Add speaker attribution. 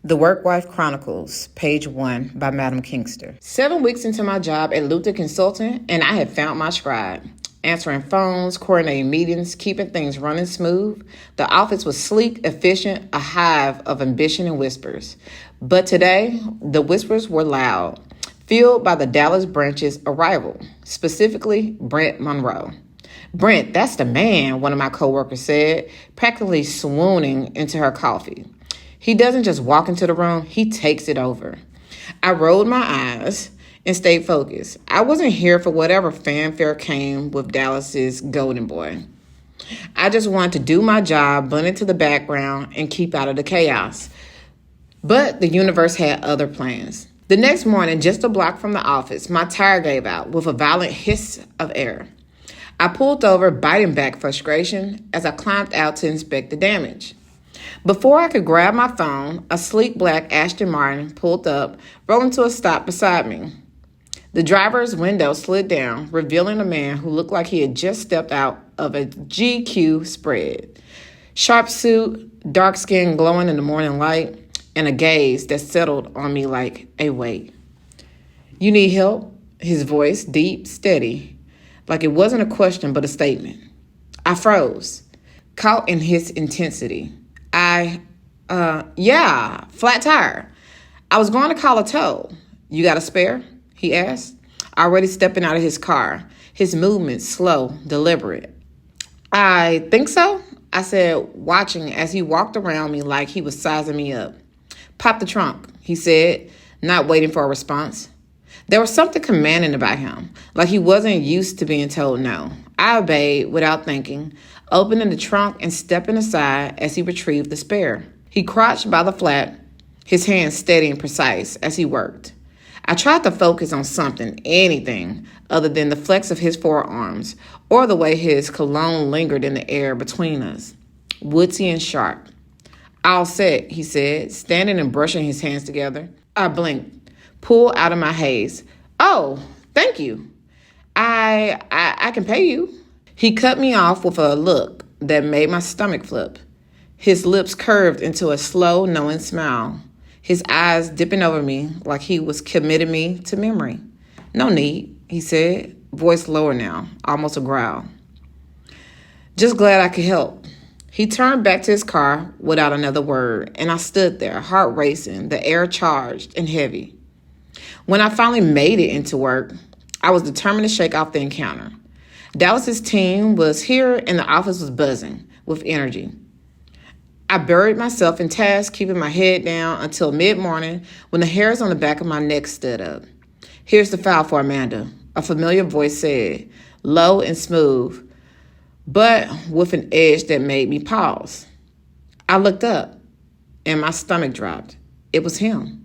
Speaker 1: The Work Wife Chronicles, page 1 by Madam Kingster. 7 weeks into my job at Luther Consulting, and I had found my stride. Answering phones, coordinating meetings, keeping things running smooth. The office was sleek, efficient, a hive of ambition and whispers. But today, the whispers were loud, fueled by the Dallas branch's arrival, specifically Brent Monroe. "Brent, that's the man," one of my coworkers said, practically swooning into her coffee. "He doesn't just walk into the room, he takes it over." I rolled my eyes and stayed focused. I wasn't here for whatever fanfare came with Dallas's golden boy. I just wanted to do my job, blend into the background, and keep out of the chaos. But the universe had other plans. The next morning, just a block from the office, my tire gave out with a violent hiss of air. I pulled over, biting back frustration as I climbed out to inspect the damage. Before I could grab my phone, a sleek black Aston Martin pulled up, rolling to a stop beside me. The driver's window slid down, revealing a man who looked like he had just stepped out of a GQ spread. Sharp suit, dark skin glowing in the morning light, and a gaze that settled on me like a weight. "You need help?" His voice, deep, steady, like it wasn't a question but a statement. I froze, caught in his intensity. Yeah, flat tire. I was going to call a tow. "You got a spare?" he asked, already stepping out of his car, his movements slow, deliberate. "I think so," I said, watching as he walked around me like he was sizing me up. "Pop the trunk," he said, not waiting for a response. There was something commanding about him, like he wasn't used to being told no. I obeyed without thinking, opening the trunk and stepping aside as he retrieved the spare. He crouched by the flat, his hands steady and precise as he worked. I tried to focus on something, anything, other than the flex of his forearms or the way his cologne lingered in the air between us. Woodsy and sharp. "All set," he said, standing and brushing his hands together. I blinked, pulled out of my haze. "Oh, thank you. I can pay you." He cut me off with a look that made my stomach flip. His lips curved into a slow, knowing smile, his eyes dipping over me like he was committing me to memory. "No need," he said, voice lower now, almost a growl. "Just glad I could help." He turned back to his car without another word, and I stood there, heart racing, the air charged and heavy. When I finally made it into work, I was determined to shake off the encounter. Dallas's team was here and the office was buzzing with energy. I buried myself in tasks, keeping my head down until mid-morning when the hairs on the back of my neck stood up. "Here's the file for Amanda," a familiar voice said, low and smooth, but with an edge that made me pause. I looked up and my stomach dropped. It was him.